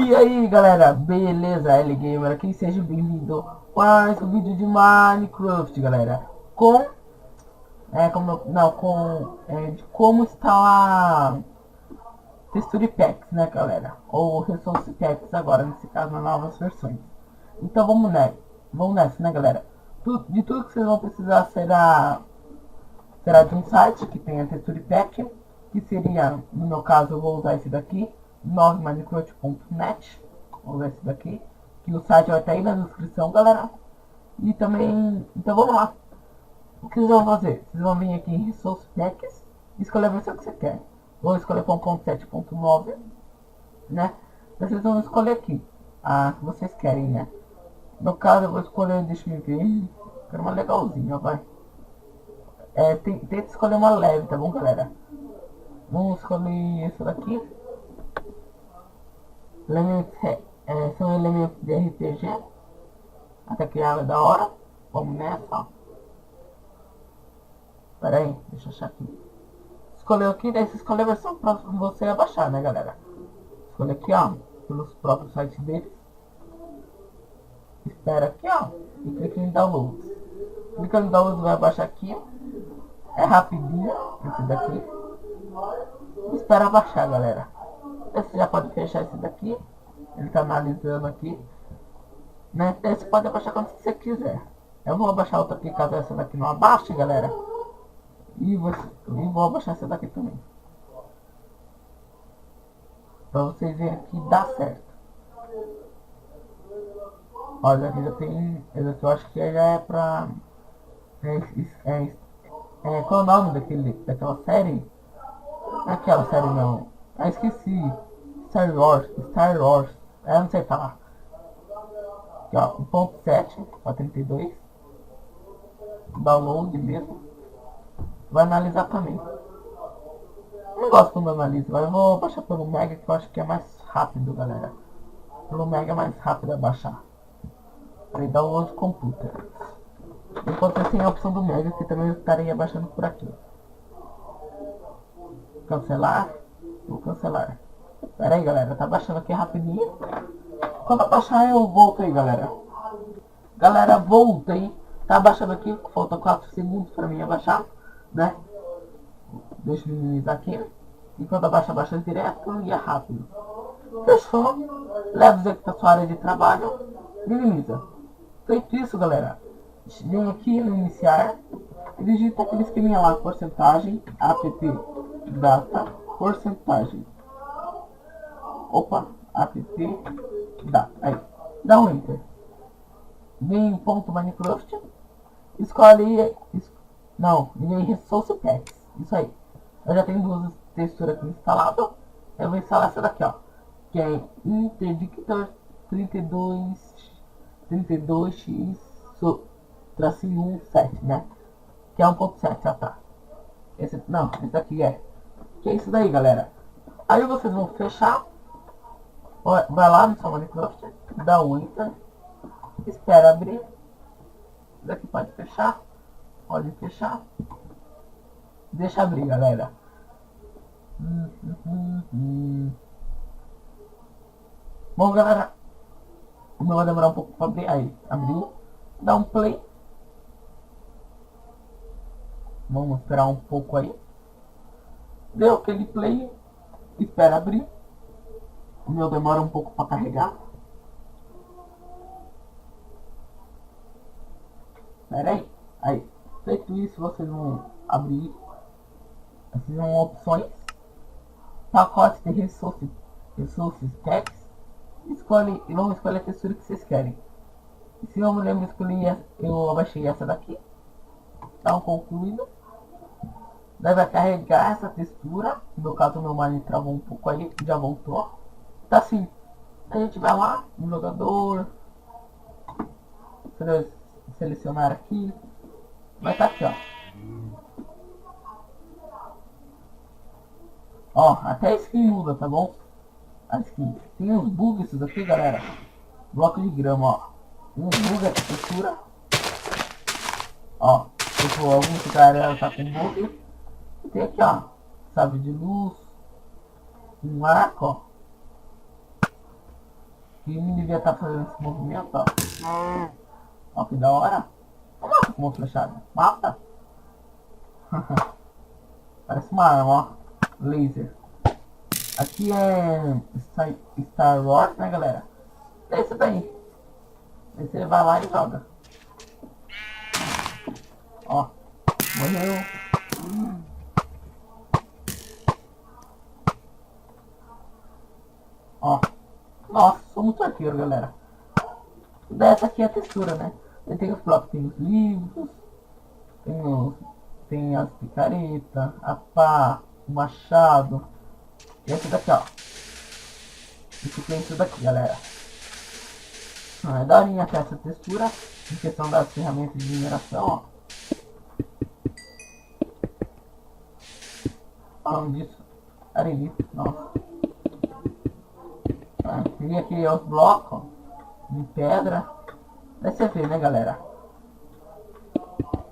E aí galera, beleza? L Gamer aqui, seja bem-vindo a mais um vídeo de Minecraft, galera. Com, de como instalar Texture Packs, né galera? Ou Resource Packs agora, nesse caso, nas novas versões. Então vamos nessa, né galera? De tudo que vocês vão precisar será de um site que tenha Texture Pack, que seria, no meu caso, eu vou usar esse daqui, 9minecraft.net. Vou usar esse daqui, que o site vai estar aí na descrição, galera. E também, então vamos lá. O que vocês vão fazer? Vocês vão vir aqui em Resource Packs e escolher a versão que você quer. Vou escolher para 1.7.9, né? Vocês vão escolher aqui a que vocês querem, né? No caso, eu vou escolher, deixa eu ver, quero uma legalzinha, vai. Tenta escolher uma leve, tá bom, galera? Vamos escolher essa daqui. Elementos, são elementos de RPG. Até que ela é da hora. Vamos nessa, ó. Pera aí, deixa eu achar aqui. Escolheu aqui, daí você escolhe a versão pra você abaixar, né, galera? Escolhe aqui, ó, pelos próprios sites deles. Espera aqui, ó, e clica em downloads. Clica em downloads, vai abaixar aqui. É rapidinho, esse daqui. Espera baixar, galera. Você já pode fechar esse daqui. Ele tá analisando aqui, né? Você pode abaixar quando você quiser. Eu vou abaixar outra aqui caso essa daqui não abaixe, galera. E vou abaixar essa daqui também, pra vocês verem que dá certo. Olha, aqui já tem. Eu acho que já é pra. Qual é o nome daquela série? Aquela série não. Ah, esqueci. Star Wars. Não sei falar. Aqui, ó, 1.7 para 32. Download mesmo. Vai analisar também. Não gosto quando analisa, mas eu vou baixar pelo Mega, que eu acho que é mais rápido, galera. Pelo Mega é mais rápido a baixar. Aí download computer. Enquanto você tem a opção do Mega, que também eu estaria baixando por aqui. Cancelar. Vou cancelar. Pera aí, galera, tá baixando aqui rapidinho. Quando baixar eu volto aí, galera. Galera, voltei. Tá baixando aqui, falta 4 segundos pra mim abaixar, né? Deixa eu minimizar aqui. E quando abaixa direto e é rápido. Fechou. Leva o aqui pra sua área de trabalho. Minimiza. Feito isso, galera. Vem aqui no iniciar. E digita aquele esqueminha lá, porcentagem, apt data, porcentagem. Opa, apt data. Aí. Dá um enter. Vem em ponto Minecraft. Escolhe. Não, vem Resource Packs. Isso aí. Eu já tenho duas texturas aqui instaladas. Eu vou instalar essa daqui, ó. Que é Interdictor 32x tracinho 17, né? Que é 1.7, ah tá. Esse daqui é. Que é isso daí, galera. Aí vocês vão fechar. Vai lá no seu Minecraft. Dá um enter. Espera abrir. Isso daqui pode fechar. Pode fechar. Deixa abrir, galera. Bom, galera, o meu vai demorar um pouco para abrir. Aí, abriu. Dá um play. Vamos esperar um pouco aí. Deu aquele play. Espera abrir. O meu demora um pouco para carregar. Espera aí. Aí, feito isso, vocês vão abrir. Vocês vão opções. Pacote de resources packs. Vamos escolher a textura que vocês querem. E se eu me lembro, eu abaixei essa daqui. Tá concluído. Deve carregar essa textura. No caso, o meu Mine travou um pouco aí, já voltou. Tá assim. A gente vai lá no jogador. Selecionar aqui. Vai estar aqui, ó. Ó, até a skin muda, tá bom? A skin. Tem uns bugs isso aqui, galera. Bloco de grama, ó. Tem uns bugs aqui, textura. Ó, tipo, alguns galera tá com bug. Tem aqui, ó. Sabe, de luz. Um arco, ó. que não devia estar fazendo esse movimento, ó. Ó, que da hora. Mata com uma flechada. Mata. Parece uma arma, ó. Laser. Aqui é Star Wars, né, galera? É isso daí. Aí você vai lá e joga. Ó. Morreu. Ó. Nossa, sou muito arqueiro, galera. Dessa aqui é a textura, né? Aí tem os blocos, tem os livros, tem as picaretas, a pá, o machado. E esse daqui, ó. Esse tem isso daqui, galera. É daorinha até essa textura, em questão das ferramentas de mineração, ó. Falando disso, ali, nossa. E aqui é os blocos, ó, de pedra. Daí você vê, né, galera?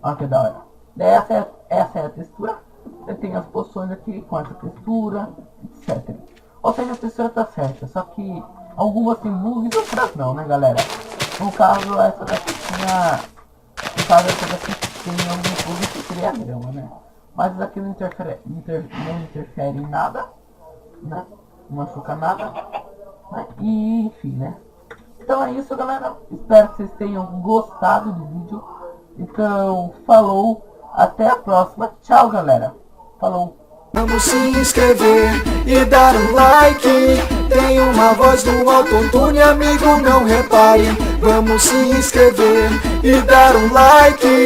Olha que da hora. Essa é a textura. Você tem as poções aqui com essa textura, etc. Ou seja, a textura tá certa, só que algumas tem bugs e outras não, né, galera? No caso, essa daqui tinha... No caso, essa daqui tem alguns bugs que seria a grama, né? Mas isso aqui não interfere em nada, né? Não machuca nada, né? E enfim, né? Então é isso, galera. Espero que vocês tenham gostado do vídeo. Então, falou. Até a próxima. Tchau, galera. Falou. Vamos se inscrever e dar um like. Tem uma voz no autotune, amigo, não repare. Vamos se inscrever e dar um like.